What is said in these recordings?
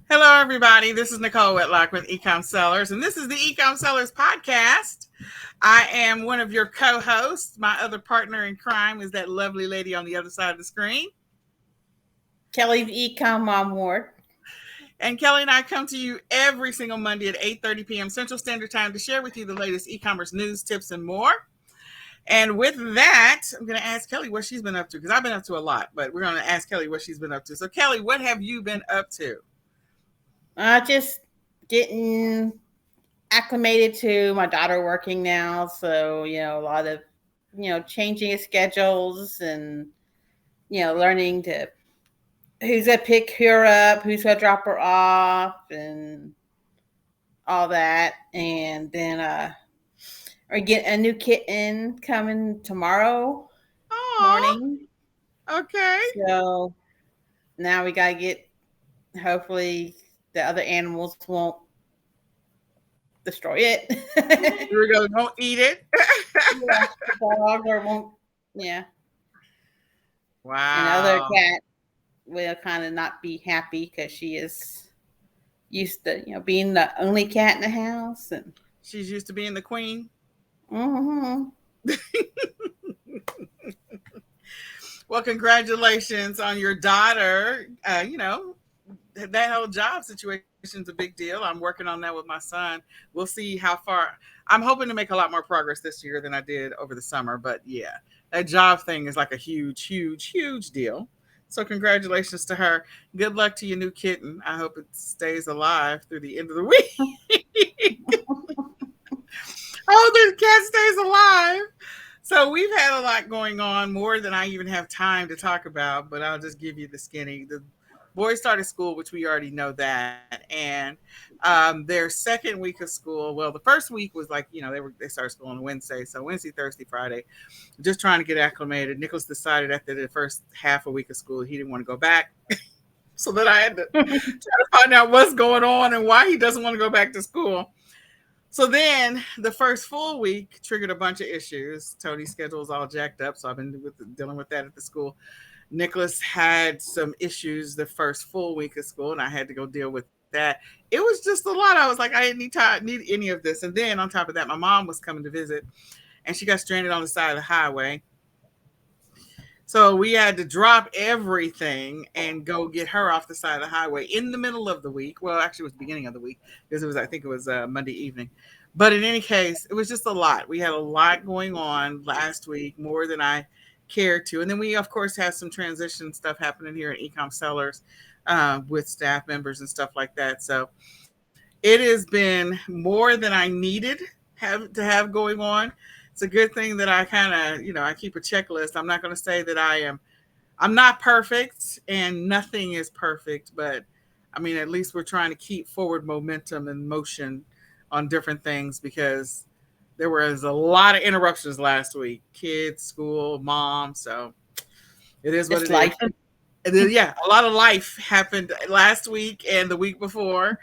Hello, everybody. This is Nicole Whitlock with eCom Sellers, and this is the eCom Sellers podcast. I am one of your co-hosts. My other partner in crime is that lovely lady on the other side of the screen. Kelly's eCom Mom Ward. And Kelly and I come to you every single Monday at 8:30 p.m. Central Standard Time to share with you the latest e-commerce news, tips, and more. And with that, I'm going to ask Kelly what she's been up to, because I've been up to a lot, but we're going to ask Kelly what she's been up to. So, Kelly, what have you been up to? Just getting acclimated to my daughter working now. So, a lot of, changing schedules and, learning to who's going to pick her up, who's going to drop her off and all that. And then we get a new kitten coming tomorrow morning. Okay. So now we got to get, hopefully the other animals won't destroy it. Here we go. Don't eat it. Yeah, the dog or won't. Yeah. Wow. Another cat will kind of not be happy because she is used to, being the only cat in the house, and she's used to being the queen. Mm-hmm. Well, congratulations on your daughter. That whole job situation is a big deal. I'm working on that with my son. We'll see how far. I'm hoping to make a lot more progress this year than I did over the summer. But yeah, that job thing is like a huge, huge, huge deal. So congratulations to her. Good luck to your new kitten. I hope it stays alive through the end of the week. I hope this cat stays alive. So we've had a lot going on, more than I even have time to talk about, but I'll just give you the skinny. The boys started school, which we already know that, and their second week of school. Well, the first week was like, they started school on Wednesday, so Wednesday, Thursday, Friday, just trying to get acclimated. Nicholas decided after the first half a week of school he didn't want to go back, so then I had to try to find out what's going on and why he doesn't want to go back to school. So then the first full week triggered a bunch of issues. Tony's schedule is all jacked up, so I've been dealing with that at the school. Nicholas had some issues the first full week of school, and I had to go deal with that. It was just a lot. I was like, I didn't need any of this. And then on top of that, my mom was coming to visit, and she got stranded on the side of the highway. So we had to drop everything and go get her off the side of the highway in the middle of the week. Well, actually, it was the beginning of the week, because I think it was Monday evening. But in any case, it was just a lot. We had a lot going on last week, more than I cared to. And then we, of course, had some transition stuff happening here at eCom Sellers with staff members and stuff like that. So it has been more than I needed to have going on. It's a good thing that I kind of, I keep a checklist. I'm not going to say that I'm not perfect, and nothing is perfect, but I mean, at least we're trying to keep forward momentum and motion on different things, because there was a lot of interruptions last week. Kids, school, mom. So it is what it life. is. Yeah, a lot of life happened last week and the week before.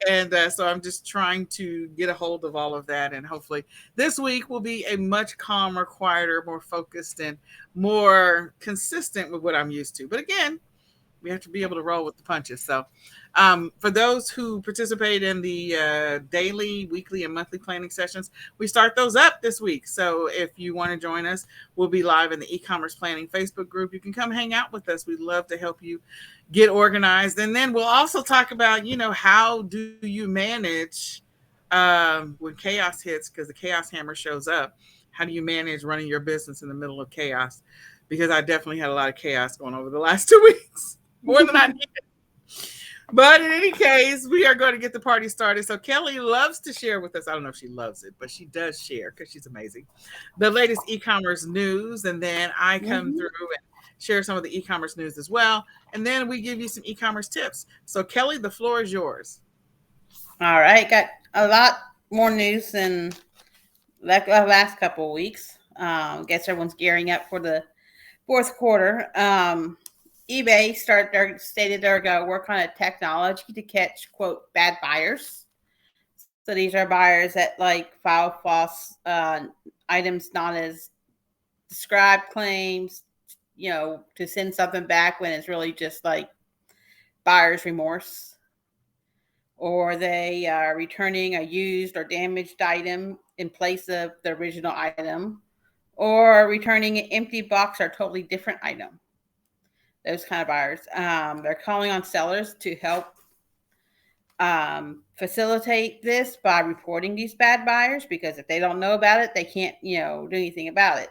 And so I'm just trying to get a hold of all of that. And hopefully this week will be a much calmer, quieter, more focused, and more consistent with what I'm used to. But again, we have to be able to roll with the punches. So for those who participate in the daily, weekly, and monthly planning sessions, we start those up this week. So if you want to join us, we'll be live in the e-commerce planning Facebook group. You can come hang out with us. We'd love to help you get organized. And then we'll also talk about, how do you manage when chaos hits, because the chaos hammer shows up. How do you manage running your business in the middle of chaos? Because I definitely had a lot of chaos going over the last 2 weeks, more than I needed. But in any case, we are going to get the party started. So Kelly loves to share with us. I don't know if she loves it, but she does share, because she's amazing, the latest e-commerce news. And then I come through and share some of the e-commerce news as well. And then we give you some e-commerce tips. So Kelly, the floor is yours. All right. Got a lot more news than the last couple of weeks. Guess everyone's gearing up for the fourth quarter. eBay stated they're going to work on a technology to catch, quote, bad buyers. So these are buyers that file false items not as described, claims, to send something back when it's really just buyer's remorse, or they are returning a used or damaged item in place of the original item, or returning an empty box or a totally different item. Those kind of buyers. They're calling on sellers to help facilitate this by reporting these bad buyers, because if they don't know about it, they can't, do anything about it.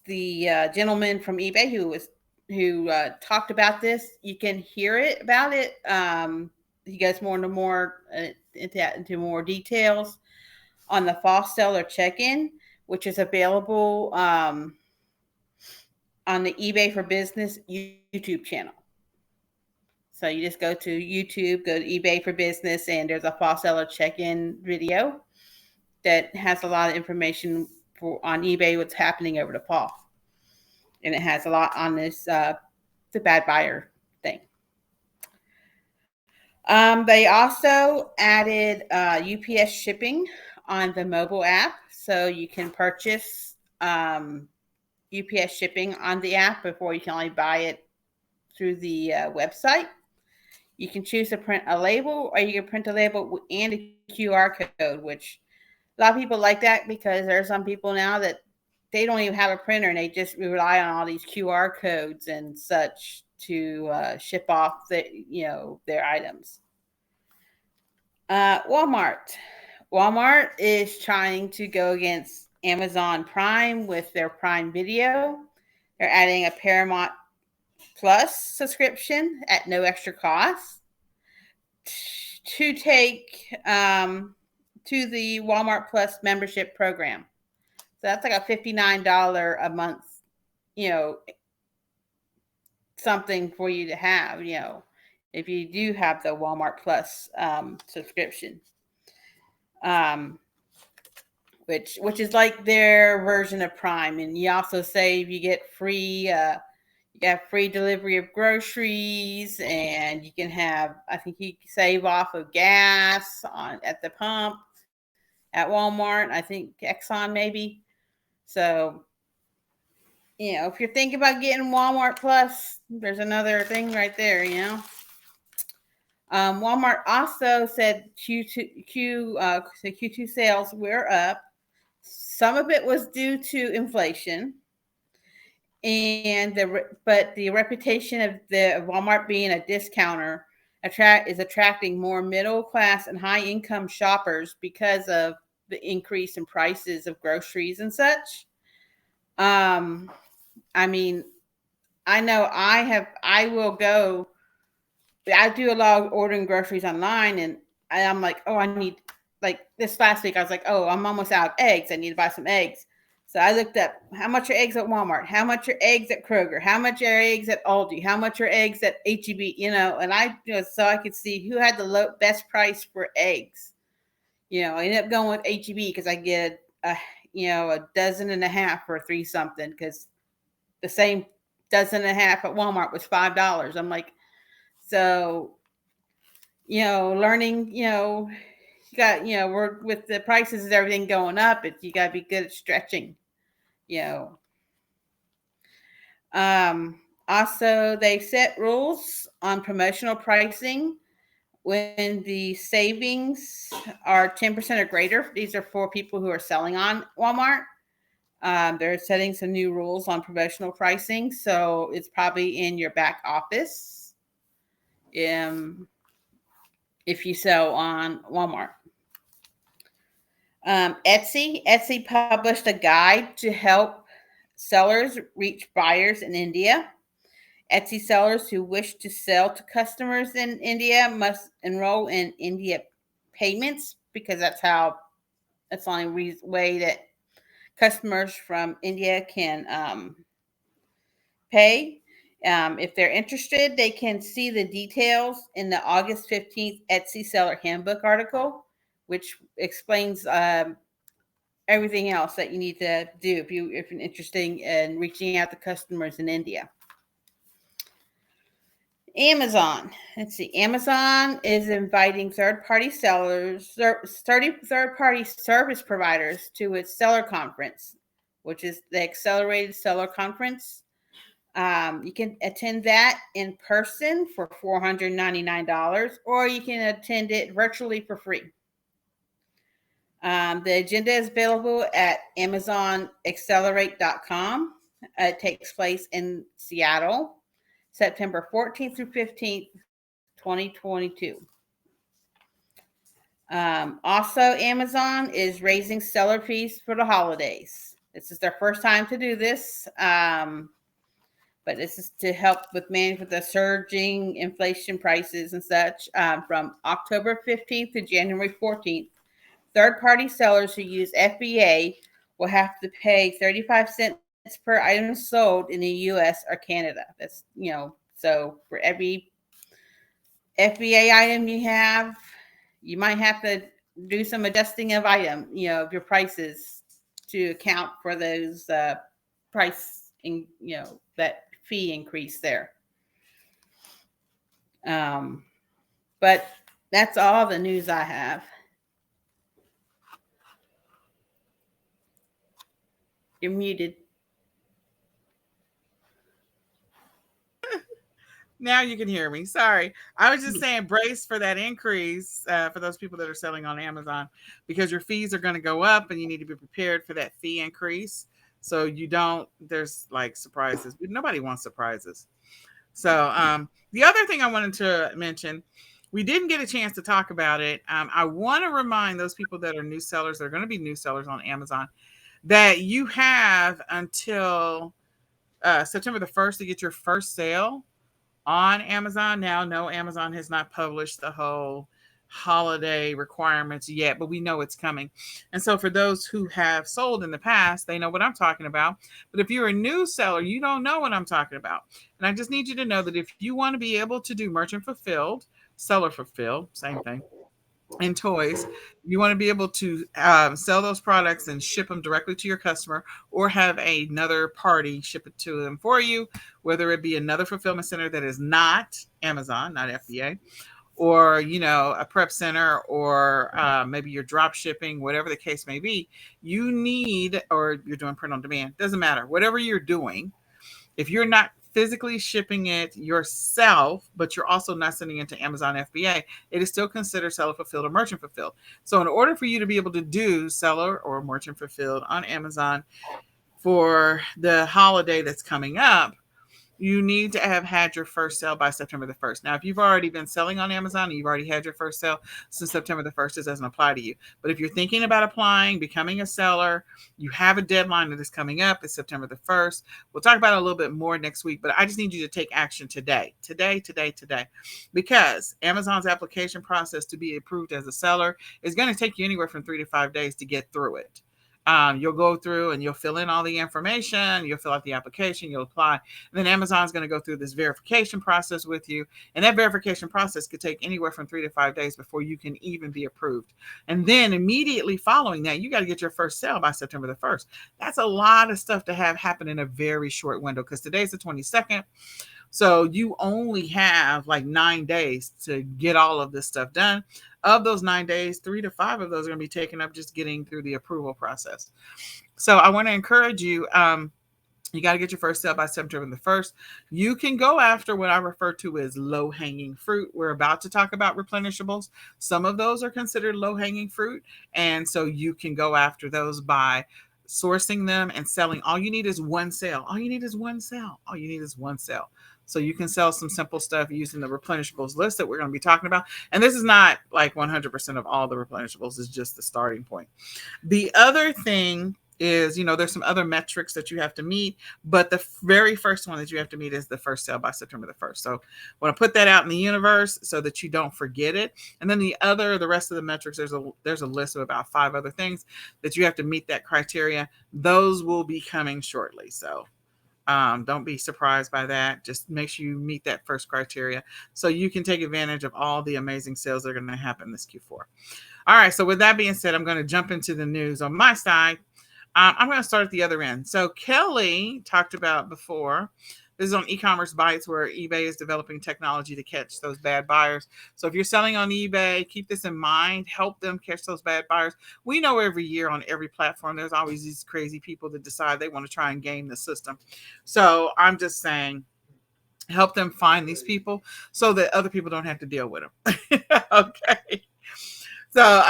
The gentleman from eBay who talked about this, you can hear it about it. He goes into more details on the false seller check-in, which is available on the eBay for Business YouTube channel. So you just go to YouTube, go to eBay for Business, and there's a false seller check-in video that has a lot of information on eBay, what's happening over the fall. And it has a lot on this, the bad buyer thing. They also added UPS shipping on the mobile app, so you can purchase UPS shipping on the app before you can only buy it through the website. You can choose to print a label, or you can print a label and a QR code, which a lot of people like that, because there are some people now that they don't even have a printer and they just rely on all these QR codes and such to ship off their items. Walmart is trying to go against Amazon Prime with their Prime Video. They're adding a Paramount Plus subscription at no extra cost to take to the Walmart Plus membership program. So that's like a $59 a month, something for you to have, if you do have the Walmart Plus subscription, which is like their version of Prime. And you also save, you get free delivery of groceries, and you can have, I think you save off of gas at the pump at Walmart, I think Exxon maybe. So, if you're thinking about getting Walmart Plus, there's another thing right there, Walmart also said Q2 sales were up. Some of it was due to inflation, but the reputation of the Walmart being a discounter is attracting more middle class and high income shoppers because of the increase in prices of groceries and such. I mean, I know I do a lot of ordering groceries online, and I'm like, oh, I need, like this last week, I was like, oh, I'm almost out of eggs. I need to buy some eggs. So I looked up how much are eggs at Walmart, how much are eggs at Kroger, how much are eggs at Aldi, how much are eggs at HEB, and so I could see who had the best price for eggs. I ended up going with HEB because I get a dozen and a half for $3 something, because the same dozen and a half at Walmart was $5. I'm like, so, learning, you got, we're with the prices and everything going up, you got to be good at stretching, Also, they set rules on promotional pricing when the savings are 10% or greater. These are for people who are selling on Walmart. They're setting some new rules on promotional pricing, so it's probably in your back office if you sell on Walmart. Etsy published a guide to help sellers reach buyers in India. Etsy sellers who wish to sell to customers in India must enroll in India payments, because that's the only way that customers from India can pay. If they're interested, they can see the details in the August 15th Etsy Seller Handbook article, which explains everything else that you need to do if you're interested in reaching out to customers in India. Amazon. Let's see. Amazon is inviting third-party service providers to its seller conference, which is the Accelerated Seller Conference. You can attend that in person for $499, or you can attend it virtually for free. The agenda is available at AmazonAccelerate.com. It takes place in Seattle, September 14th through 15th, 2022. Also, Amazon is raising seller fees for the holidays. This is their first time to do this, but this is to help manage with the surging inflation prices and such. From October 15th to January 14th, third-party sellers who use FBA will have to pay 35 cents per item sold in the U.S. or Canada. That's, so for every FBA item you have, you might have to do some adjusting of of your prices to account for those price, that fee increase there. But that's all the news I have. You're muted. Now you can hear me. Sorry. I was just saying brace for that increase for those people that are selling on Amazon, because your fees are going to go up and you need to be prepared for that fee increase. So there's like surprises. Nobody wants surprises. So the other thing I wanted to mention, we didn't get a chance to talk about it. I want to remind those people that are new sellers, that are going to be new sellers on Amazon, that you have until September the 1st to get your first sale on Amazon. Now, no, Amazon has not published the whole holiday requirements yet, but we know it's coming. And so for those who have sold in the past, they know what I'm talking about. But if you're a new seller, you don't know what I'm talking about. And I just need you to know that if you want to be able to do merchant fulfilled, seller fulfilled, same thing, in toys, you want to be able to sell those products and ship them directly to your customer, or have another party ship it to them for you, whether it be another fulfillment center that is not Amazon, not FBA, or a prep center, or maybe you're drop shipping, whatever the case may be. You need, or you're doing print on demand, doesn't matter, whatever you're doing, if you're not physically shipping it yourself, but you're also not sending it to Amazon FBA, it is still considered seller fulfilled or merchant fulfilled. So in order for you to be able to do seller or merchant fulfilled on Amazon for the holiday that's coming up, you need to have had your first sale by September the 1st. Now, if you've already been selling on Amazon and you've already had your first sale since September the 1st, it doesn't apply to you. But if you're thinking about applying, becoming a seller, you have a deadline that is coming up. It's September the 1st. We'll talk about it a little bit more next week, but I just need you to take action today, because Amazon's application process to be approved as a seller is going to take you anywhere from 3 to 5 days to get through it. You'll go through and you'll fill in all the information, you'll fill out the application, you'll apply, and then Amazon's going to go through this verification process with you. And that verification process could take anywhere from 3 to 5 days before you can even be approved. And then immediately following that, you got to get your first sale by September the 1st. That's a lot of stuff to have happen in a very short window, because today's the 22nd. So you only have like 9 days to get all of this stuff done. Of those 9 days, 3 to 5 of those are going to be taken up just getting through the approval process. So I want to encourage you, you got to get your first sale by September the 1st. You can go after what I refer to as low-hanging fruit. We're about to talk about replenishables. Some of those are considered low-hanging fruit. And so you can go after those by sourcing them and selling. All you need is one sale. All you need is one sale. All you need is one sale. So you can sell some simple stuff using the replenishables list that we're going to be talking about. And this is not like 100% of all the replenishables. It's just the starting point. The other thing is, there's some other metrics that you have to meet, but the very first one that you have to meet is the first sale by September the 1st. So I want to put that out in the universe so that you don't forget it. And then the rest of the metrics, there's a list of about 5 other things that you have to meet that criteria. Those will be coming shortly. So don't be surprised by that. Just make sure you meet that first criteria so you can take advantage of all the amazing sales that are going to happen this Q4. All right. So with that being said, I'm going to jump into the news on my side. I'm going to start at the other end. So Kelly talked about before This is on e-commerce bites, where eBay is developing technology to catch those bad buyers. So if you're selling on eBay, keep this in mind. Help them catch those bad buyers. We know every year on every platform, there's always these crazy people that decide they want to try and game the system. So I'm just saying, help them find these people so that other people don't have to deal with them. Okay. So,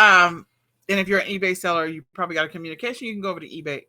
and if you're an eBay seller, you probably got a communication. You can go over to eBay,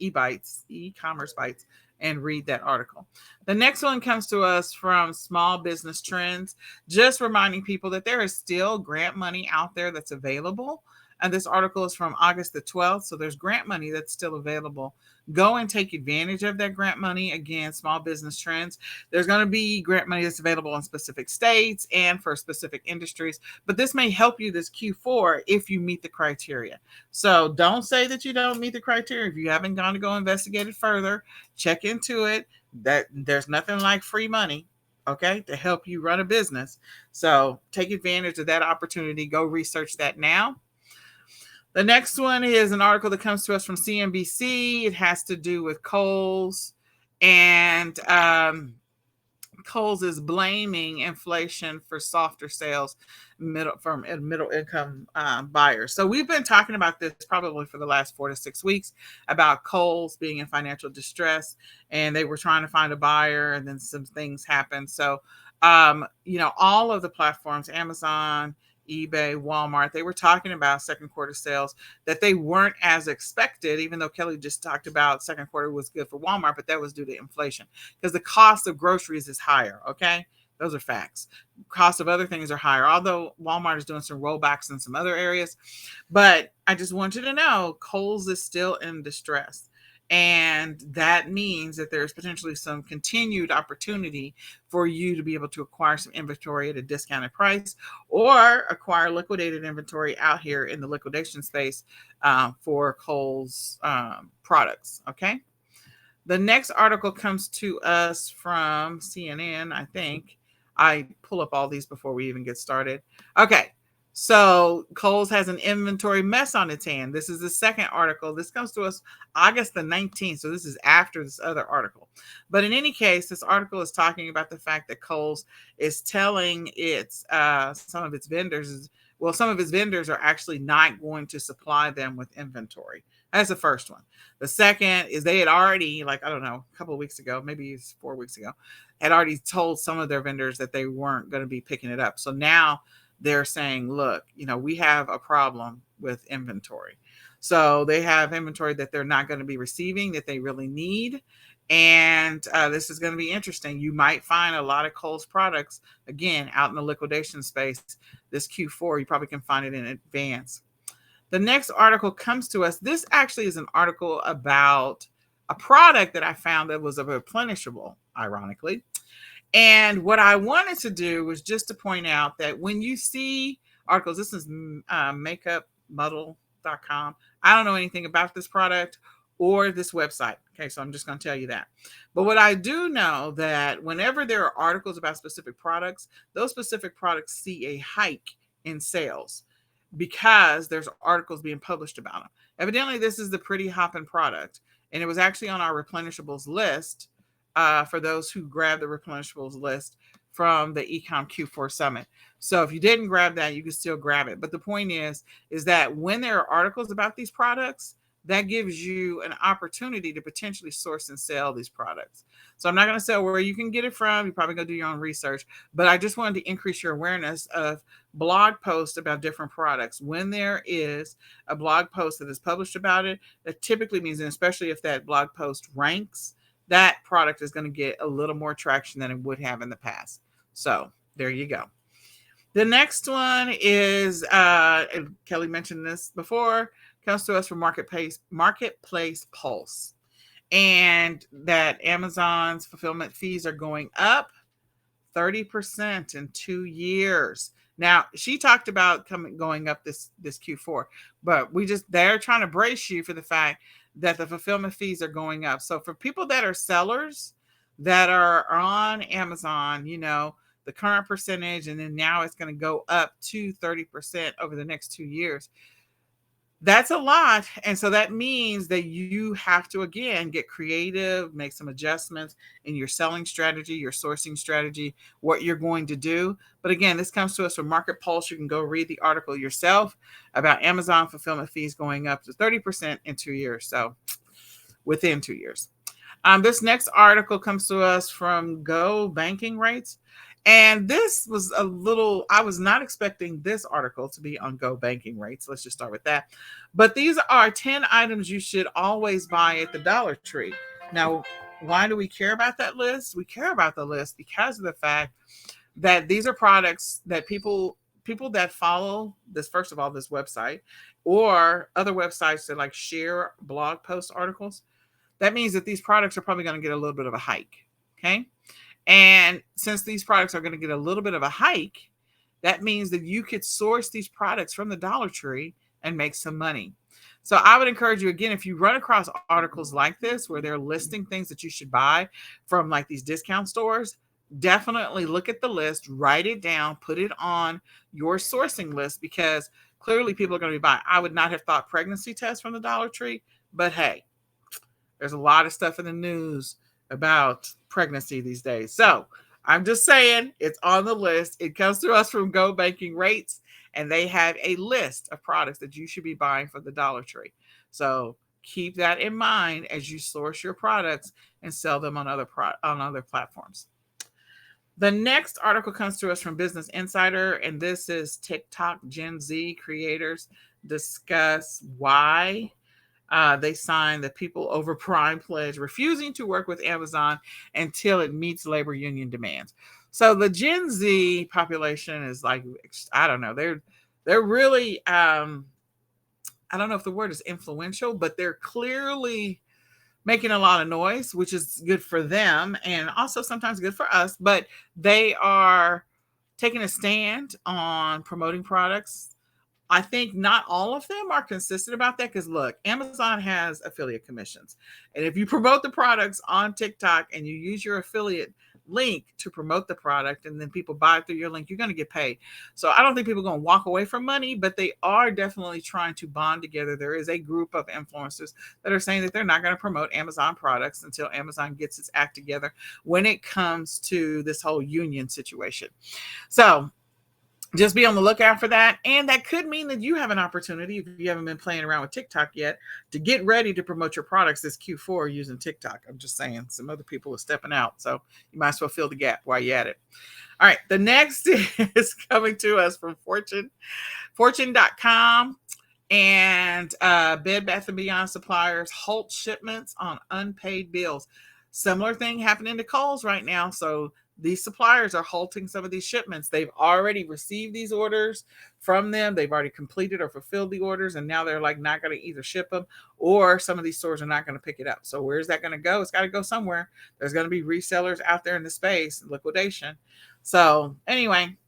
eBytes, e-commerce bites, and read that article. The next one comes to us from Small Business Trends, just reminding people that there is still grant money out there that's available. And this article is from August the 12th. So there's grant money that's still available. Go and take advantage of that grant money. Again, Small Business Trends. There's going to be grant money that's available in specific states and for specific industries, but this may help you this Q4 if you meet the criteria. So don't say that you don't meet the criteria. If you haven't gone to go investigate it further, check into it. That there's nothing like free money, okay, to help you run a business. So take advantage of that opportunity. Go research that now. The next one is an article that comes to us from CNBC. It has to do with Kohl's, and Kohl's is blaming inflation for softer sales from middle income buyers. So we've been talking about this probably for the last 4 to 6 weeks about Kohl's being in financial distress, and they were trying to find a buyer, and then some things happened. So, all of the platforms, Amazon, eBay, Walmart, they were talking about second quarter sales that they weren't as expected, even though Kelly just talked about second quarter was good for Walmart, but that was due to inflation because the cost of groceries is higher. Okay. Those are facts. Cost of other things are higher, although Walmart is doing some rollbacks in some other areas. But I just want you to know Kohl's is still in distress. And that means that there's potentially some continued opportunity for you to be able to acquire some inventory at a discounted price or acquire liquidated inventory out here in the liquidation space for Kohl's products. Okay. The next article comes to us from CNN, I think. I pull up all these before we even get started. Okay. So Kohl's has an inventory mess on its hand. This is the second article. This comes to us August the 19th. So this is after this other article. But in any case, this article is talking about the fact that Kohl's is telling its some of its vendors, some of its vendors are actually not going to supply them with inventory. That's the first one. The second is they had already, like, I don't know, a couple of weeks ago, maybe it's 4 weeks ago, had already told some of their vendors that they weren't going to be picking it up. So now they're saying, look, we have a problem with inventory. So they have inventory that they're not going to be receiving that they really need. And this is going to be interesting. You might find a lot of Kohl's products, again, out in the liquidation space this Q4. You probably can find it in advance. The next article comes to us. This actually is an article about a product that I found that was a replenishable, ironically. And what I wanted to do was just to point out that when you see articles, this is makeupmuddle.com. I don't know anything about this product or this website. Okay, so I'm just going to tell you that. But what I do know that whenever there are articles about specific products, those specific products see a hike in sales because there's articles being published about them. Evidently, this is the Pretty Hoppin' product, and it was actually on our replenishables list for those who grabbed the replenishables list from the eCom Q4 Summit. So if you didn't grab that, you can still grab it. But the point is that when there are articles about these products, that gives you an opportunity to potentially source and sell these products. So I'm not going to say where you can get it from. You're probably going to do your own research, but I just wanted to increase your awareness of blog posts about different products. When there is a blog post that is published about it, that typically means, and especially if that blog post ranks, that product is going to get a little more traction than it would have in the past. So there you go. The next one is, Kelly mentioned this before, comes to us from Marketplace Pulse, and that Amazon's fulfillment fees are going up 30% in 2 years. Now, she talked about going up this Q4, but they're trying to brace you for the fact that the fulfillment fees are going up. So for people that are sellers that are on Amazon, the current percentage, and then now it's going to go up to 30% over the next 2 years. That's a lot. And so that means that you have to, again, get creative, make some adjustments in your selling strategy, your sourcing strategy, what you're going to do. But again, this comes to us from Market Pulse. You can go read the article yourself about Amazon fulfillment fees going up to 30% in 2 years. So within 2 years. This next article comes to us from Go Banking Rates. And this was a little, I was not expecting this article to be on Go Banking Rates. Let's just start with that. But these are 10 items you should always buy at the Dollar Tree. Now, why do we care about that list? We care about the list because of the fact that these are products that people that follow this, first of all, this website or other websites that like share blog post articles, that means that these products are probably going to get a little bit of a hike. Okay. And since these products are going to get a little bit of a hike, that means that you could source these products from the Dollar Tree and make some money. So I would encourage you, again, if you run across articles like this where they're listing things that you should buy from like these discount stores, definitely look at the list, write it down, put it on your sourcing list, because clearly people are going to be buying. I would not have thought pregnancy tests from the Dollar Tree, but hey, there's a lot of stuff in the news about pregnancy these days. So I'm just saying it's on the list. It comes to us from Go Banking Rates, and they have a list of products that you should be buying from the Dollar Tree. So keep that in mind as you source your products and sell them on on other platforms. The next article comes to us from Business Insider, and this is TikTok Gen Z creators discuss why they signed the People Over Prime pledge, refusing to work with Amazon until it meets labor union demands. So the Gen Z population is like, I don't know, they're really I don't know if the word is influential, but they're clearly making a lot of noise, which is good for them and also sometimes good for us. But they are taking a stand on promoting products. I think not all of them are consistent about that, because look, Amazon has affiliate commissions. And if you promote the products on TikTok and you use your affiliate link to promote the product and then people buy through your link, you're going to get paid. So I don't think people are going to walk away from money, but they are definitely trying to bond together. There is a group of influencers that are saying that they're not going to promote Amazon products until Amazon gets its act together when it comes to this whole union situation. So just be on the lookout for that. And that could mean that you have an opportunity, if you haven't been playing around with TikTok yet, to get ready to promote your products this Q4 using TikTok. I'm just saying, some other people are stepping out. So you might as well fill the gap while you're at it. All right. The next is coming to us from Fortune.com. And Bed Bath & Beyond suppliers halt shipments on unpaid bills. Similar thing happening to Kohl's right now. So these suppliers are halting some of these shipments. They've already received these orders from them. They've already completed or fulfilled the orders, and now they're like not going to either ship them, or some of these stores are not going to pick it up. So where's that going to go? It's got to go somewhere. There's going to be resellers out there in the space, liquidation. So anyway,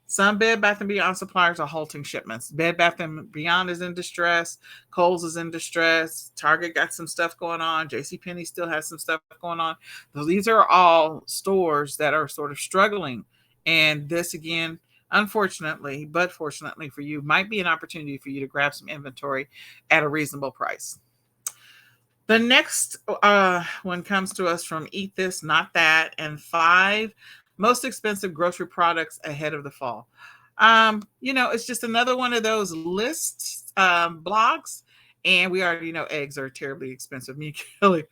some Bed Bath & Beyond suppliers are halting shipments. Bed Bath & Beyond is in distress. Kohl's is in distress. Target got some stuff going on. JCPenney still has some stuff going on. So these are all stores that are sort of struggling. And this, again, unfortunately, but fortunately for you, might be an opportunity for you to grab some inventory at a reasonable price. The next one comes to us from Eat This, Not That, and 5 most expensive grocery products ahead of the fall. It's just another one of those lists, blogs, and we already know eggs are terribly expensive. Me and Kelly,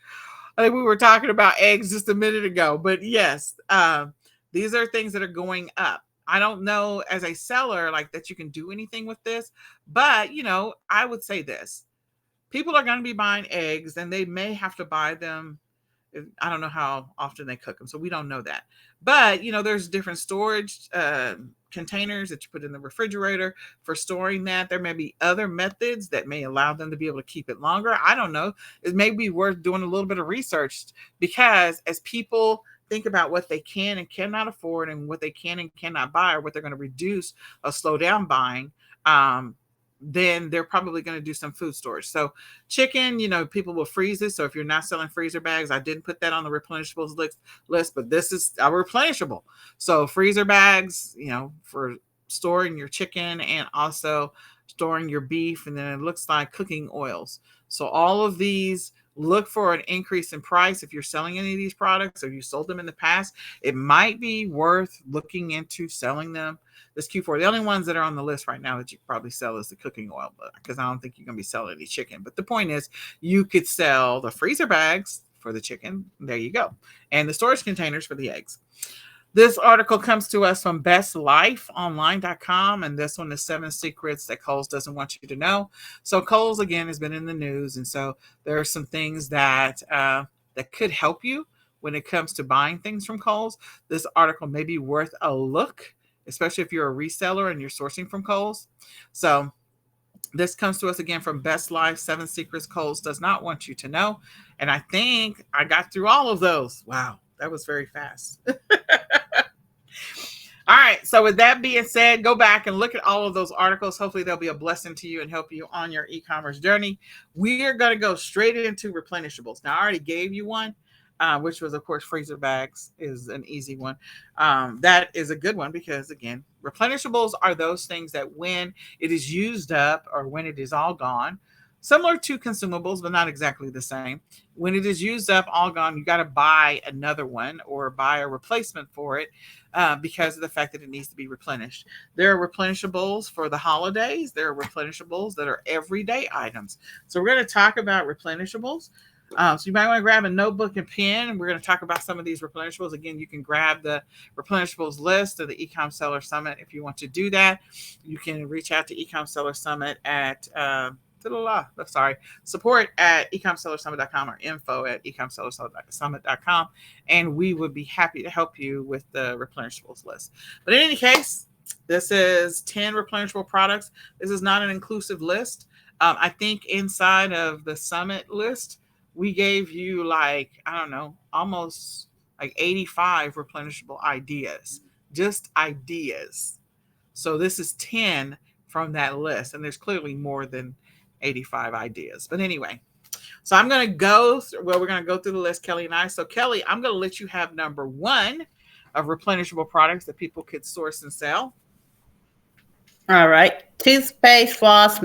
I think we were talking about eggs just a minute ago, but yes, these are things that are going up. I don't know as a seller like that you can do anything with this, but I would say this: people are going to be buying eggs, and they may have to buy them. I don't know how often they cook them, so we don't know that. But there's different storage containers that you put in the refrigerator for storing that. There may be other methods that may allow them to be able to keep it longer. I don't know. It may be worth doing a little bit of research, because as people think about what they can and cannot afford, and what they can and cannot buy, or what they're going to reduce or slow down buying, then they're probably going to do some food storage. So chicken, people will freeze it. So if you're not selling freezer bags, I didn't put that on the replenishables list, but this is a replenishable. So freezer bags, for storing your chicken, and also storing your beef, and then it looks like cooking oils. So all of these, look for an increase in price if you're selling any of these products or you sold them in the past. It might be worth looking into selling them this Q4. The only ones that are on the list right now that you probably sell is the cooking oil, because I don't think you're going to be selling any chicken. But the point is, you could sell the freezer bags for the chicken. There you go. And the storage containers for the eggs. This article comes to us from bestlifeonline.com, and this one is 7 secrets that Kohl's doesn't want you to know. So Kohl's, again, has been in the news, and so there are some things that could help you when it comes to buying things from Kohl's. This article may be worth a look, especially if you're a reseller and you're sourcing from Kohl's. So this comes to us again from Best Life, 7 secrets Kohl's does not want you to know. And I think I got through all of those. Wow, that was very fast. All right. So with that being said, go back and look at all of those articles. Hopefully they'll be a blessing to you and help you on your e-commerce journey. We are going to go straight into replenishables. Now, I already gave you one, which was, of course, freezer bags is an easy one. That is a good one because, again, replenishables are those things that when it is used up or when it is all gone, similar to consumables, but not exactly the same. When it is used up, all gone, you got to buy another one or buy a replacement for it because of the fact that it needs to be replenished. There are replenishables for the holidays. There are replenishables that are everyday items. So we're going to talk about replenishables. So you might want to grab a notebook and pen, and we're going to talk about some of these replenishables. Again, you can grab the replenishables list of the eCom Seller Summit if you want to do that. You can reach out to eCom Seller Summit at support at ecomsellersummit.com or info at ecomsellersummit.com, and we would be happy to help you with the replenishables list. But in any case, this is 10 replenishable products. This is not an inclusive list. I think inside of the summit list, we gave you almost like 85 replenishable ideas, just ideas. So this is 10 from that list, and there's clearly more than 85 ideas. But anyway, so we're going to go through the list, Kelly and I. So Kelly, I'm going to let you have number 1 of replenishable products that people could source and sell. All right. Toothpaste, floss,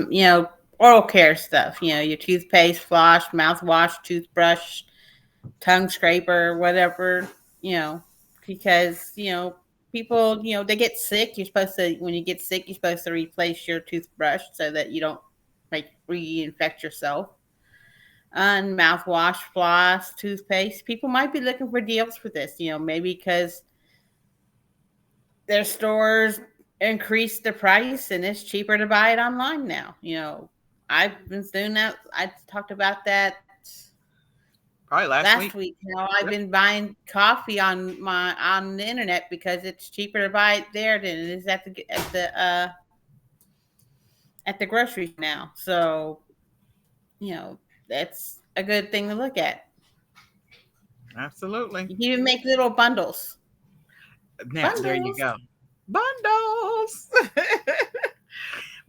oral care stuff. Your toothpaste, floss, mouthwash, toothbrush, tongue scraper, whatever, because, people, they get sick. When you get sick, you're supposed to replace your toothbrush so that you don't reinfect yourself. And mouthwash, floss, toothpaste. People might be looking for deals for this, maybe because their stores increased the price and it's cheaper to buy it online now. I've been doing that. I talked about that probably last week. I've been buying coffee on the internet because it's cheaper to buy it there than it is at the grocery now. So, that's a good thing to look at. Absolutely. You can even make little bundles. Now, there you go. Bundles.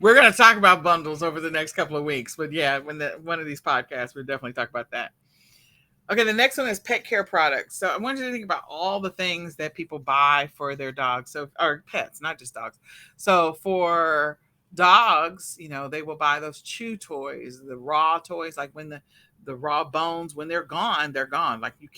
We're going to talk about bundles over the next couple of weeks. But yeah, one of these podcasts, we'll definitely talk about that. Okay, the next one is pet care products. So I want you to think about all the things that people buy for their dogs, or pets, not just dogs. So for dogs, they will buy those chew toys, the raw toys, like when the raw bones, when they're gone, they're gone. Like you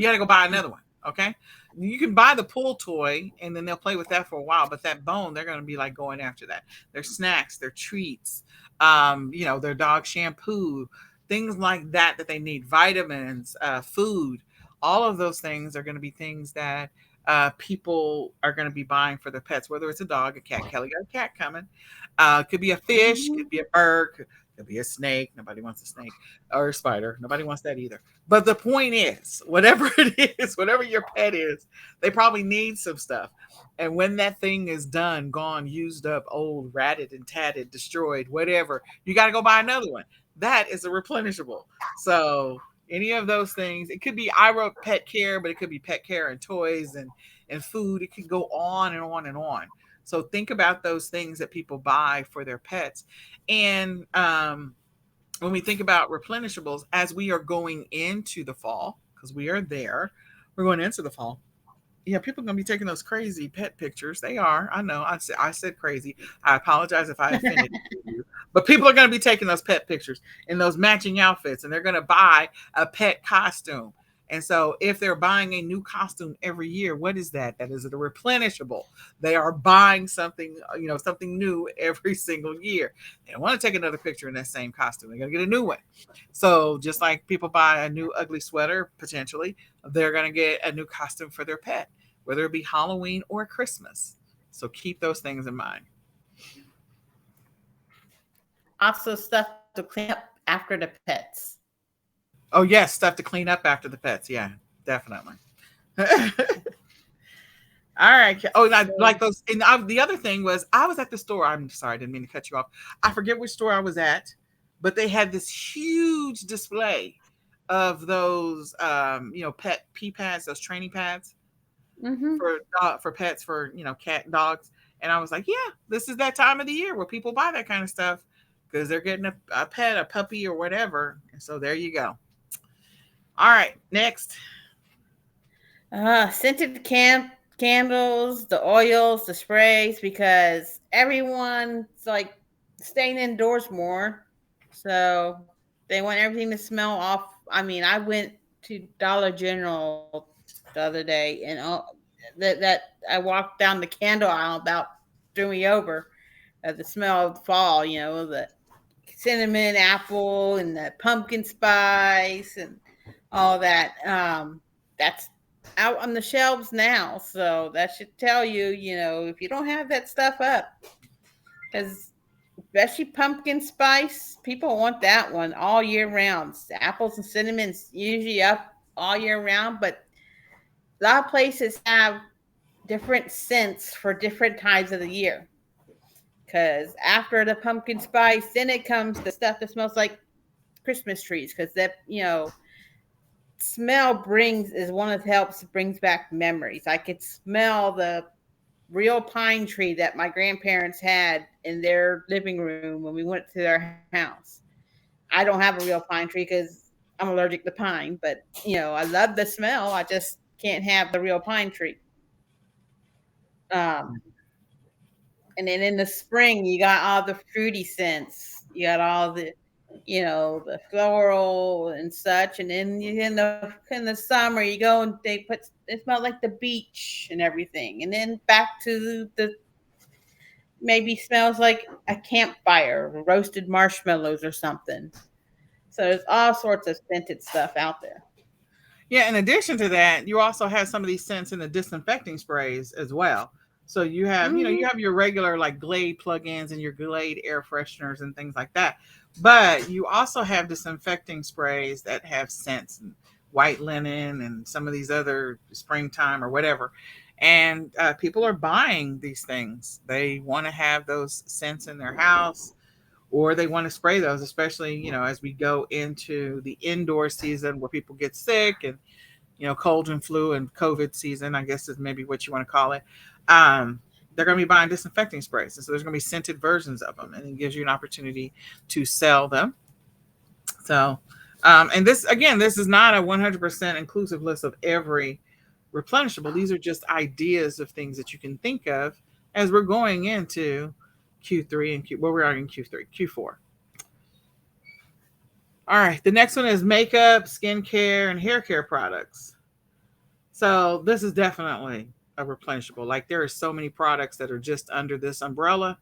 got to go buy another one. Okay. You can buy the pull toy and then they'll play with that for a while, but that bone, they're going to be like going after that. Their snacks, their treats, their dog shampoo, things like that they need, vitamins, food, all of those things are going to be things that people are going to be buying for their pets, whether it's a dog, a cat. Kelly got a cat coming. Could be a fish, could be a bird, could be a snake. Nobody wants a snake, or a spider. Nobody wants that either. But the point is, whatever it is, whatever your pet is, they probably need some stuff. And when that thing is done, gone, used up, old, ratted and tatted, destroyed, whatever, you got to go buy another one. That is a replenishable. So any of those things, it could be, I wrote pet care, but it could be pet care and toys and food. It could go on and on and on. So think about those things that people buy for their pets. And when we think about replenishables, as we are going into the fall, because we are there, we're going into the fall. Yeah, people are gonna be taking those crazy pet pictures. They are. I know. I said crazy. I apologize if I offended you. But people are gonna be taking those pet pictures in those matching outfits, and they're gonna buy a pet costume. And so, if they're buying a new costume every year, what is that? That is a replenishable. They are buying something, something new every single year. They don't want to take another picture in that same costume. They're gonna get a new one. So, just like people buy a new ugly sweater potentially, they're gonna get a new costume for their pet, whether it be Halloween or Christmas. So keep those things in mind. Also, stuff to clean up after the pets. Oh yes, stuff to clean up after the pets. Yeah, definitely. All right. Oh, and I So, like those. And the other thing was, I was at the store. I'm sorry, I didn't mean to cut you off. I forget which store I was at, but they had this huge display of those, pet pee pads, those training pads mm-hmm. for pets, for cat and dogs. And I was like, yeah, this is that time of the year where people buy that kind of stuff because they're getting a pet, a puppy, or whatever. And so there you go. All right, next. Scented candles, the oils, the sprays, because everyone's like staying indoors more. So they want everything to smell off. I mean, I went to Dollar General the other day, and that I walked down the candle aisle, about threw me over. The smell of fall, the cinnamon apple and the pumpkin spice and all that. That's out on the shelves now, so that should tell you, if you don't have that stuff up, because especially pumpkin spice, people want that one all year round. Apples and cinnamons usually up all year round, but a lot of places have different scents for different times of the year. Because after the pumpkin spice, then it comes the stuff that smells like Christmas trees. Because that, smell brings is one of the helps brings back memories. I could smell the real pine tree that my grandparents had in their living room when we went to their house. I don't have a real pine tree because I'm allergic to pine, but I love the smell. I just can't have the real pine tree. Um, and then in the spring, you got all the fruity scents. You got all the floral and such. And then in the summer, you go and it smells like the beach and everything. And then back to the maybe smells like a campfire, roasted marshmallows or something. So there's all sorts of scented stuff out there. Yeah, in addition to that, you also have some of these scents in the disinfecting sprays as well. So you have, Hmm. you have your regular like Glade plugins and your Glade air fresheners and things like that. But you also have disinfecting sprays that have scents, and white linen and some of these other springtime or whatever. And people are buying these things. They want to have those scents in their house, or they want to spray those, especially as we go into the indoor season where people get sick, and cold and flu and COVID season, I guess is maybe what you want to call it. um, they're going to be buying disinfecting sprays, and so there's going to be scented versions of them, and it gives you an opportunity to sell them. So and this, again, this is not a 100% inclusive list of every replenishable. These are just ideas of things that you can think of as we're going into Q3 and well, we're in Q3, Q4. All right. The next one is makeup, skincare, and hair care products. So this is definitely a replenishable. Like, there are so many products that are just under this umbrella.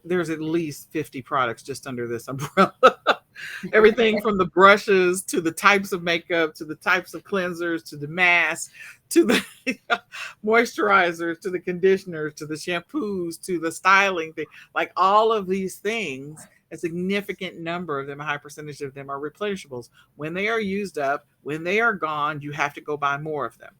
There's at least 50 products just under this umbrella. Everything from the brushes to the types of makeup to the types of cleansers to the masks to the moisturizers to the conditioners to the shampoos to the styling thing. Like, all of these things, a significant number of them, a high percentage of them, are replenishables. When they are used up, when they are gone, you have to go buy more of them.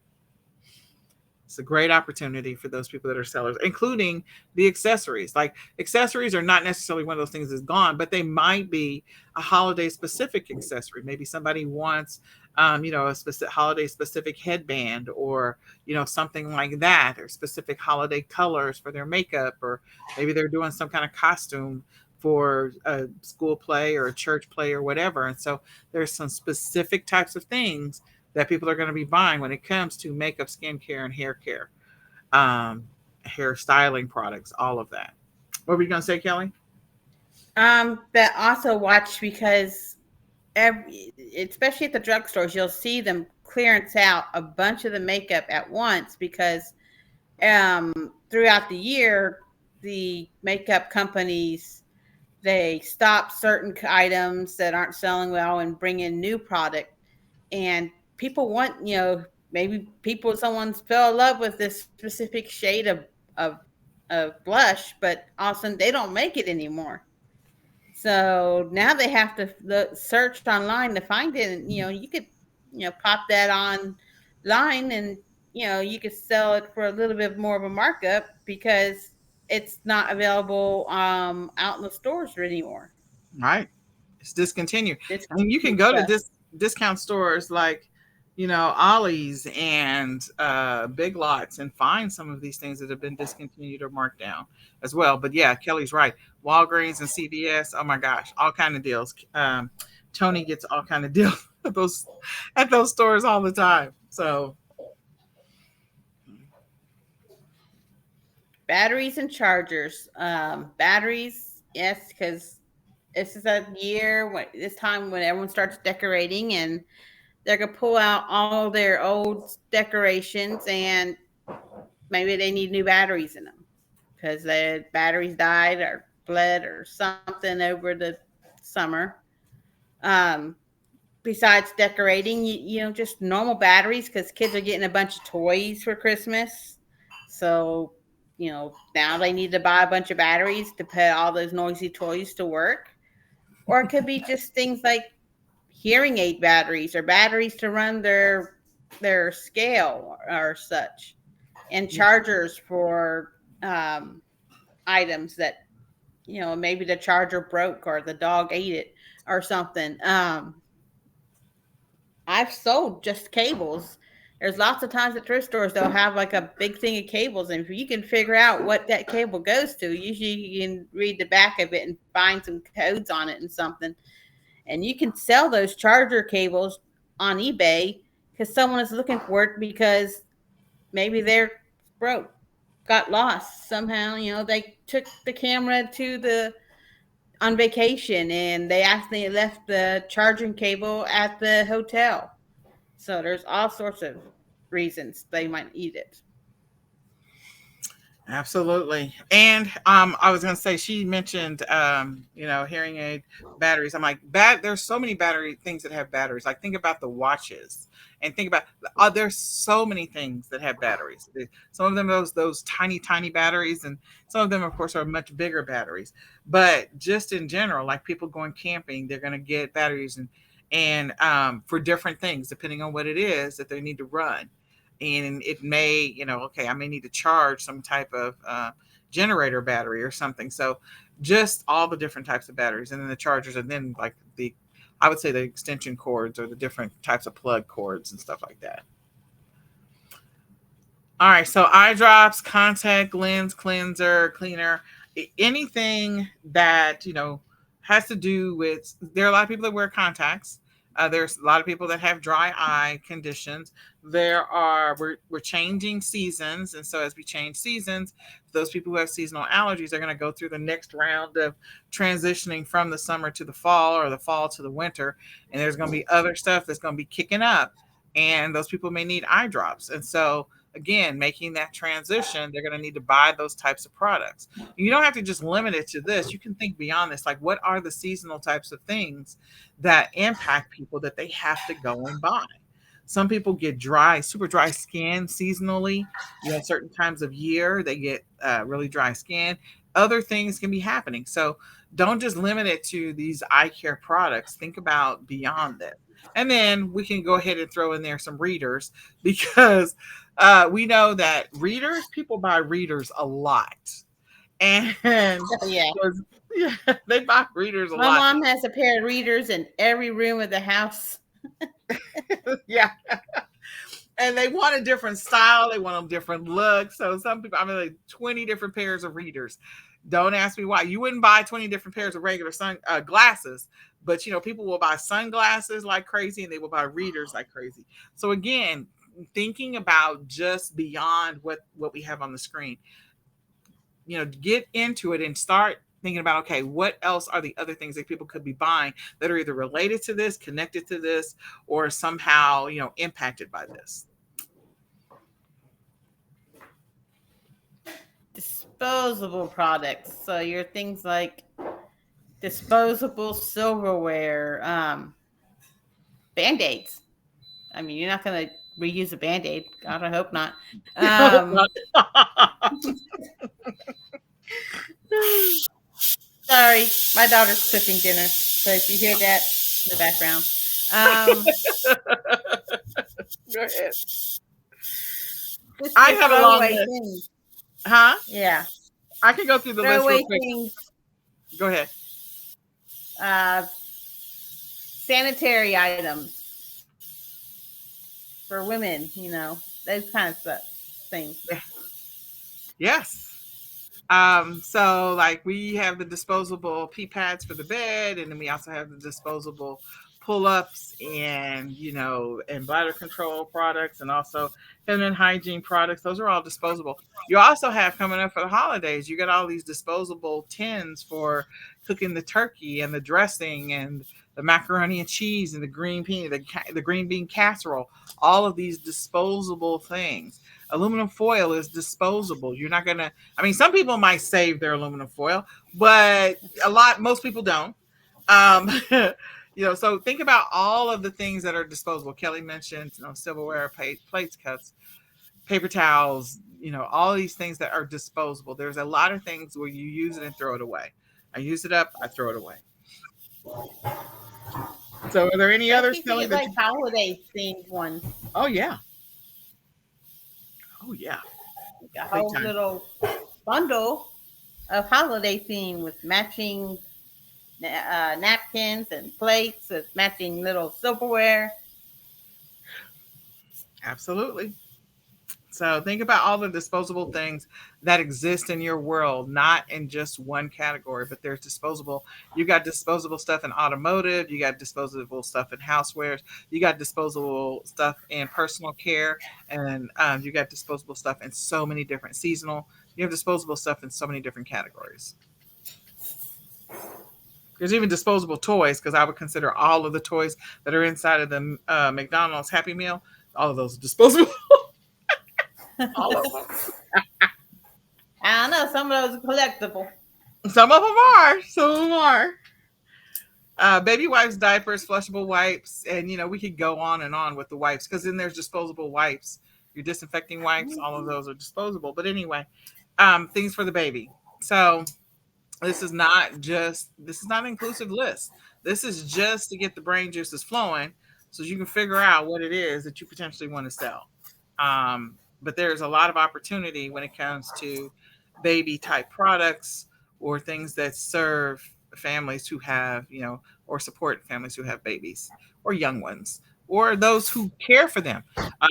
It's a great opportunity for those people that are sellers, including the accessories. Like, accessories are not necessarily one of those things that's gone, but they might be a holiday specific accessory. Maybe somebody wants, a specific holiday specific headband, or something like that, or specific holiday colors for their makeup, or maybe they're doing some kind of costume for a school play or a church play or whatever. And so there's some specific types of things that people are going to be buying when it comes to makeup, skincare, and hair care, um, hair styling products, all of that. What were you going to say, Kelly? But also watch because every, especially at the drugstores, you'll see them clearance out a bunch of the makeup at once because throughout the year, the makeup companies they stop certain items that aren't selling well and bring in new product. And people want, maybe people, someone fell in love with this specific shade of, of blush, but all of a sudden they don't make it anymore. So now they have to search online to find it. And, you could, pop that online and, you could sell it for a little bit more of a markup because it's not available out in the stores anymore. Right. It's discontinued. I mean, you can Discontinued go to stuff. discount stores like, Ollie's and Big Lots and find some of these things that have been discontinued or marked down as well. But yeah, Kelly's right. Walgreens and CVS, oh my gosh, all kind of deals. Tony gets all kind of deals at those stores all the time. So Batteries and chargers. Batteries, yes, because this is a year when this time when everyone starts decorating and they're gonna pull out all their old decorations and maybe they need new batteries in them because the batteries died or bled or something over the summer. Um, Besides decorating, just normal batteries because kids are getting a bunch of toys for Christmas. So, now they need to buy a bunch of batteries to put all those noisy toys to work. Or it could be just things like hearing aid batteries or batteries to run their scale or such, and chargers for items that maybe the charger broke or the dog ate it or something. I've sold just cables. There's lots of times at thrift stores they'll have like a big thing of cables, and if you can figure out what that cable goes to, usually you can read the back of it and find some codes on it and something, and you can sell those charger cables on eBay because someone is looking for it because maybe they're broke, got lost somehow. They took the camera to the on vacation and they accidentally left the charging cable at the hotel. So there's all sorts of reasons they might eat it. absolutely. And I was gonna say she mentioned hearing aid batteries. I'm like, there's so many battery things that have batteries. Like think about the watches and think about there's so many things that have batteries. Some of them those tiny, tiny batteries, and some of them of course are much bigger batteries. But just in general, like people going camping, they're gonna get batteries and for different things, depending on what it is that they need to run, and it may, okay, I may need to charge some type of generator battery or something. So just all the different types of batteries, and then the chargers, and then like I would say the extension cords or the different types of plug cords and stuff like that. All right, so eye drops, contact lens, cleanser, cleaner, anything that has to do with. There are a lot of people that wear contacts. There's a lot of people that have dry eye conditions. We're changing seasons, and so as we change seasons, those people who have seasonal allergies are going to go through the next round of transitioning from the summer to the fall or the fall to the winter, and there's going to be other stuff that's going to be kicking up, and those people may need eye drops, and so again, making that transition, they're going to need to buy those types of products. You don't have to just limit it to this. You can think beyond this. Like, what are the seasonal types of things that impact people that they have to go and buy? Some people get super dry skin seasonally. Certain times of year they get really dry skin. Other things can be happening. So don't just limit it to these eye care products. Think about beyond it. And then we can go ahead and throw in there some readers because we know that people buy readers a lot. And Yeah. yeah, they buy readers a My lot. mom has a pair of readers in every room of the house. Yeah. And they want a different style. They want a different look. So some people, I mean, like 20 different pairs of readers. Don't ask me why. You wouldn't buy 20 different pairs of regular glasses, But people will buy sunglasses like crazy, and they will buy readers like crazy. So again, thinking about just beyond what we have on the screen, get into it and start thinking about, okay, what else are the other things that people could be buying that are either related to this, connected to this, or somehow impacted by this. Disposable products. So your things like disposable silverware, band-aids. I mean, you're not going to reuse a band-aid. God, I hope not. Um, Sorry, my daughter's cooking dinner. So if you hear that in the background, um, Go ahead. just I your have a long throwaway list. things. Huh? Yeah, I can go through the list real throwaway quick. things. Go ahead. Uh, Sanitary items for women. Those kind of stuff. Things. Yes. So like we have the disposable pee pads for the bed, and then we also have the disposable pull-ups and and bladder control products, and also feminine hygiene products. Those are all disposable. You also have, coming up for the holidays, you got all these disposable tins for cooking the turkey and the dressing and the macaroni and cheese and the green bean, the green bean casserole. All of these disposable things. Aluminum foil is disposable. You're not gonna. I mean, some people might save their aluminum foil, but most people don't. Um, so think about all of the things that are disposable. Kelly mentioned, silverware, plates, cups, paper towels. All these things that are disposable. There's a lot of things where you use it and throw it away. I use it up, I throw it away. So, are there any others, Especially if you Kelly? get like holiday themed ones. Oh yeah, oh yeah, Like a big whole time. little bundle of holiday theme with matching napkins and plates with matching little silverware. Absolutely. So think about all the disposable things that exist in your world, not in just one category, but there's disposable. You got disposable stuff in automotive, you got disposable stuff in housewares, you got disposable stuff in personal care, and you got disposable stuff in so many different seasonal. You have disposable stuff in so many different categories. There's even disposable toys, because I would consider all of the toys that are inside of the McDonald's Happy Meal, all of those are disposable. All of them. I don't know. Some of those are collectible. Some of them are. Some of them are. Baby wipes, diapers, flushable wipes, and we could go on and on with the wipes, because then there's disposable wipes. Your disinfecting wipes, all of those are disposable. But anyway, things for the baby. So this is not an inclusive list. This is just to get the brain juices flowing, so you can figure out what it is that you potentially want to sell. But there's a lot of opportunity when it comes to baby type products, or things that serve families who have, or support families who have babies or young ones, or those who care for them.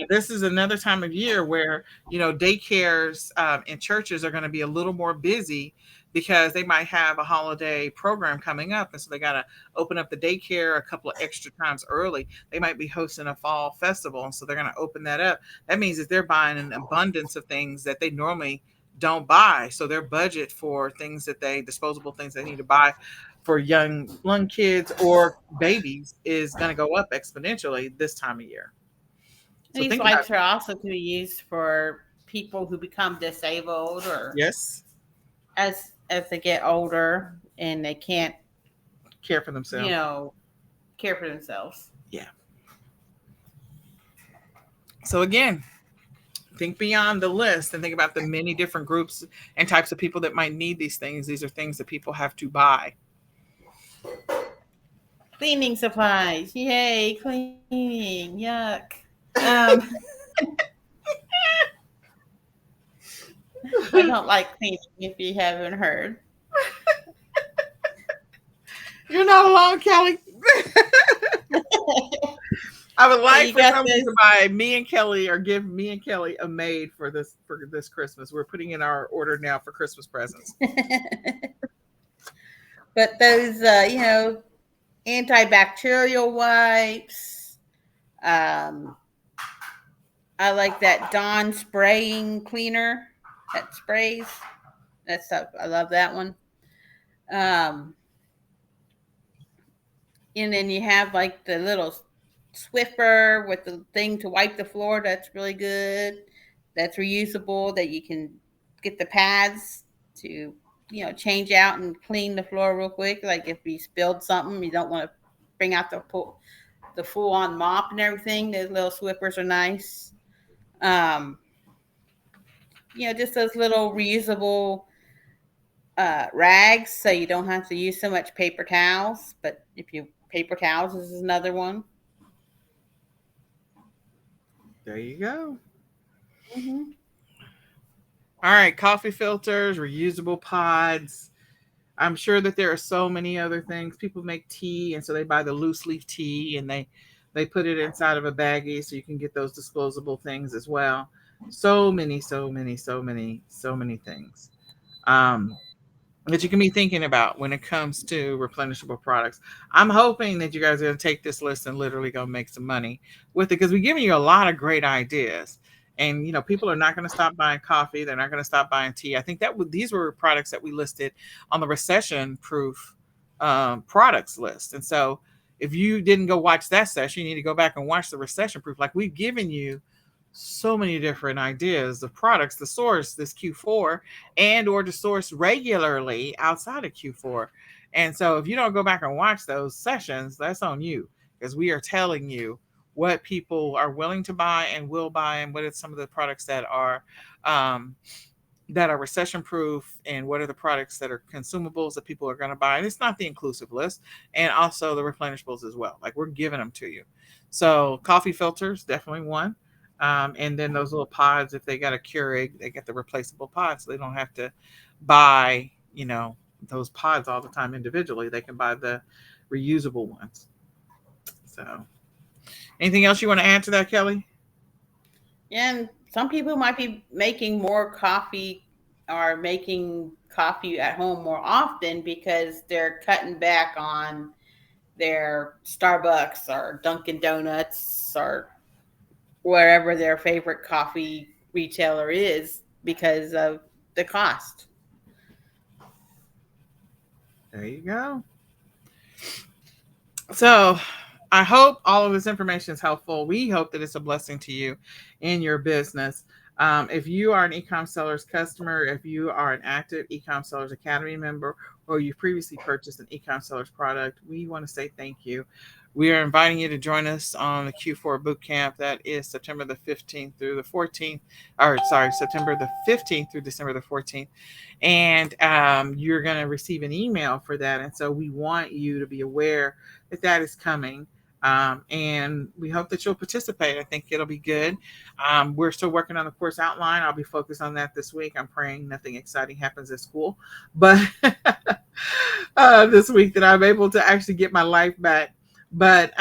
This is another time of year where daycares and churches are going to be a little more busy, because they might have a holiday program coming up, and so they got to open up the daycare a couple of extra times early. They might be hosting a fall festival, and so they're going to open that up. That means that they're buying an abundance of things that they normally don't buy. So their budget for things disposable things they need to buy for young kids or babies is going to go up exponentially this time of year. So These think about. wipes are also to be used for people who become disabled or Yes, as they get older and they can't, care for you themselves. know, care for themselves. Yeah. So again, think beyond the list and think about the many different groups and types of people that might need these things. These are things that people have to buy. Cleaning supplies. Yay, cleaning. Yuck. I don't like cleaning if you haven't heard. You're not alone, Kelly. I would like You for got someone this. to buy me and Kelly, or give me and Kelly a maid for this Christmas. We're putting in our order now for Christmas presents. But those, antibacterial wipes. Um, I like that Dawn spraying cleaner that sprays. That stuff. I love that one. Um, and then you have like the little Swiffer with the thing to wipe the floor. That's really good. That's reusable. That you can get the pads to change out and clean the floor real quick. Like if you spilled something, you don't want to bring out the full on mop and everything. Those little Swiffers are nice. Um, just those little reusable rags, so you don't have to use so much paper towels. But if you paper towels is another one. There you go. Mm-hmm. All right, coffee filters, reusable pods. I'm sure that there are so many other things. People make tea, and so they buy the loose leaf tea, and they put it inside of a baggie so you can get those disposable things as well. So many, so many, so many, so many things. Um, that you can be thinking about when it comes to replenishable products. I'm hoping that you guys are going to take this list and literally go make some money with it because we're giving you a lot of great ideas. And people are not going to stop buying coffee. They're not going to stop buying tea. I think that these were products that we listed on the recession-proof products list. And so, if you didn't go watch that session, you need to go back and watch the recession-proof. Like we've given you so many different ideas of products to source this Q4 and or to source regularly outside of Q4. And so if you don't go back and watch those sessions, that's on you because we are telling you what people are willing to buy and will buy and what are some of the products um, that are recession proof and what are the products that are consumables that people are going to buy. And it's not the inclusive list, and also the replenishables as well. Like we're giving them to you. So coffee filters, definitely one. And then those little pods, if they got a Keurig, they get the replaceable pods. So they don't have to buy, those pods all the time individually. They can buy the reusable ones. So anything else you want to add to that, Kelly? And some people might be making more coffee or making coffee at home more often because they're cutting back on their Starbucks or Dunkin' Donuts or wherever their favorite coffee retailer is because of the cost. There you go. So I hope all of this information is helpful. We hope that it's a blessing to you in your business. If you are an eCom Sellers customer, if you are an active eCom Sellers Academy member, or you previously purchased an eCom Sellers product, we want to say thank you. We are inviting you to join us on the Q4 boot camp. That is September the 15th through the 14th, or sorry, September the 15th through December the 14th. And you're going to receive an email for that. And so we want you to be aware that that is coming. And we hope that you'll participate. I think it'll be good. We're still working on the course outline. I'll be focused on that this week. I'm praying nothing exciting happens at school, but this week that I'm able to actually get my life back. But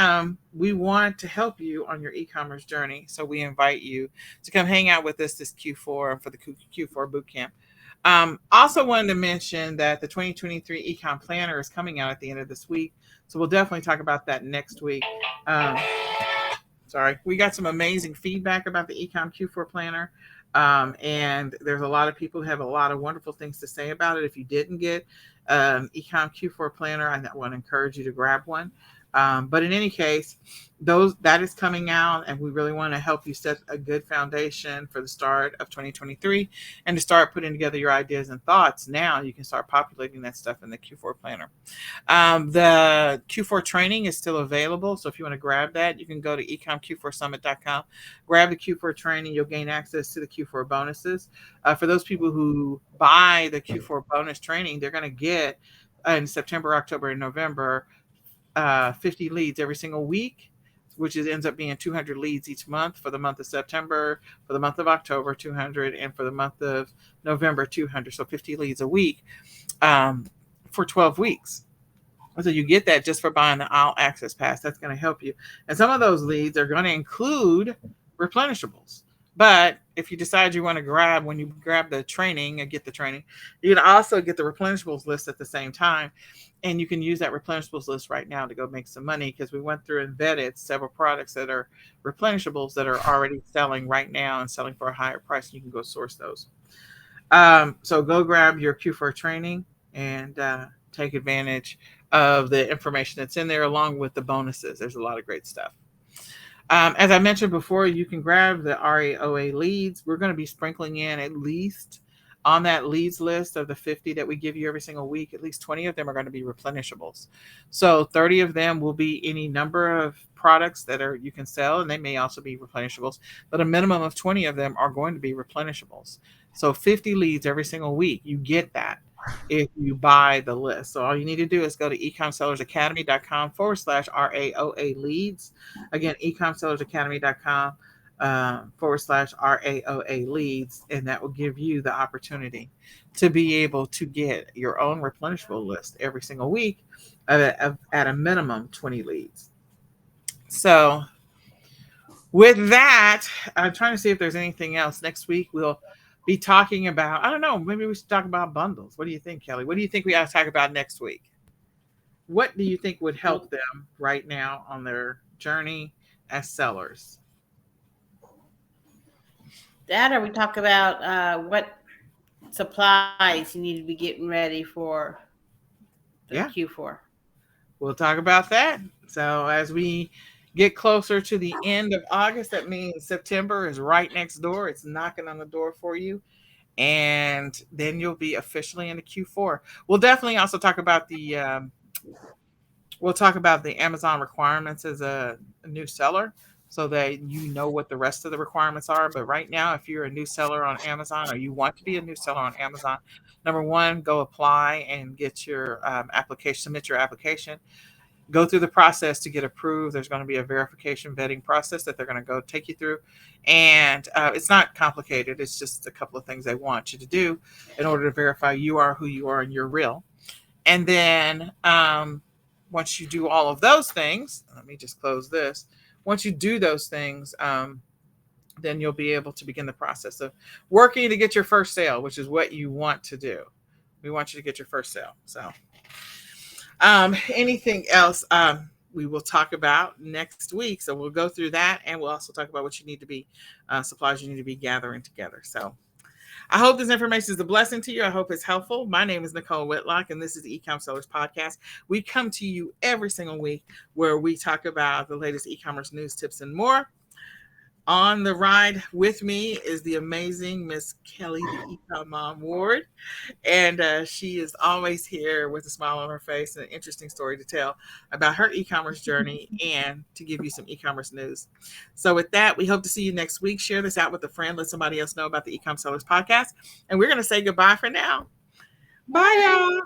we want to help you on your e-commerce journey. So we invite you to come hang out with us this Q4 for the Q4 bootcamp. Also wanted to mention that the 2023 Ecom Planner is coming out at the end of this week. So we'll definitely talk about that next week. Um, Sorry, we got some amazing feedback about the Ecom Q4 Planner. And there's a lot of people who have a lot of wonderful things to say about it. If you didn't get Ecom Q4 Planner, I want to encourage you to grab one. But in any case, that is coming out, and we really want to help you set a good foundation for the start of 2023 and to start putting together your ideas and thoughts. Now you can start populating that stuff in the Q4 Planner. The Q4 training is still available, so if you want to grab that, you can go to ecomq4summit.com, grab the Q4 training. You'll gain access to the Q4 bonuses. For those people who buy the Q4 bonus training, they're going to get in September, October, and November 50 leads every single week, which ends up being 200 leads each month. For the month of September, for the month of October, 200, and for the month of November, 200. So 50 leads a week for 12 weeks. So you get that just for buying the All Access Pass. That's going to help you. And some of those leads are going to include replenishables. But if you decide you want to grab, when you grab the training and get the training, you can also get the replenishables list at the same time. And you can use that replenishables list right now to go make some money, because we went through and vetted several products that are replenishables that are already selling right now and selling for a higher price. You can go source those. So go grab your Q4 training and take advantage of the information that's in there along with the bonuses. There's a lot of great stuff. As I mentioned before, you can grab the RAOA leads. We're going to be sprinkling in at least on that leads list of the 50 that we give you every single week, at least 20 of them are going to be replenishables. So 30 of them will be any number of products that are you can sell, and they may also be replenishables, but a minimum of 20 of them are going to be replenishables. So 50 leads every single week. You get that if you buy the list. So all you need to do is go to ecomsellersacademy.com/RAOA leads. Again, ecomsellersacademy.com /RAOA leads, and that will give you the opportunity to be able to get your own replenishable list every single week at a minimum 20 leads. So, with that, I'm trying to see if there's anything else. Next week, we'll be talking about, I don't know, maybe we should talk about bundles. What do you think, Kelly? What do you think we ought to talk about next week? What do you think would help them right now on their journey as sellers? That, or we talk about what supplies you need to be getting ready for the Yeah, Q4. we'll talk about that. So, as we get closer to the end of August, that means September is right next door. It's knocking on the door for you. And then you'll be officially into Q4. We'll definitely also talk about the Amazon requirements as a new seller, so that you know what the rest of the requirements are. But right now, if you're a new seller on Amazon, or you want to be a new seller on Amazon, number one, go apply and get your application, submit your application, go through the process to get approved. There's going to be a verification vetting process that they're going to go take you through. And it's not complicated. It's just a couple of things they want you to do in order to verify you are who you are and you're real. And then once you do all of those things, let me just close this. Once you do those things, then you'll be able to begin the process of working to get your first sale, which is what you want to do. We want you to get your first sale. So, anything else we will talk about next week. So we'll go through that, and we'll also talk about what you need to be supplies you need to be gathering together. So I hope this information is a blessing to you. I hope it's helpful. My name is Nicole Whitlock, and this is the eCom Sellers Podcast. We come to you every single week where we talk about the latest e-commerce news, tips, and more. On the ride with me is the amazing Miss Kelly, the eCom Mom Ward. And she is always here with a smile on her face and an interesting story to tell about her e-commerce journey and to give you some e-commerce news. So with that, we hope to see you next week. Share this out with a friend. Let somebody else know about the eCom Sellers Podcast. And we're going to say goodbye for now. Bye, y'all.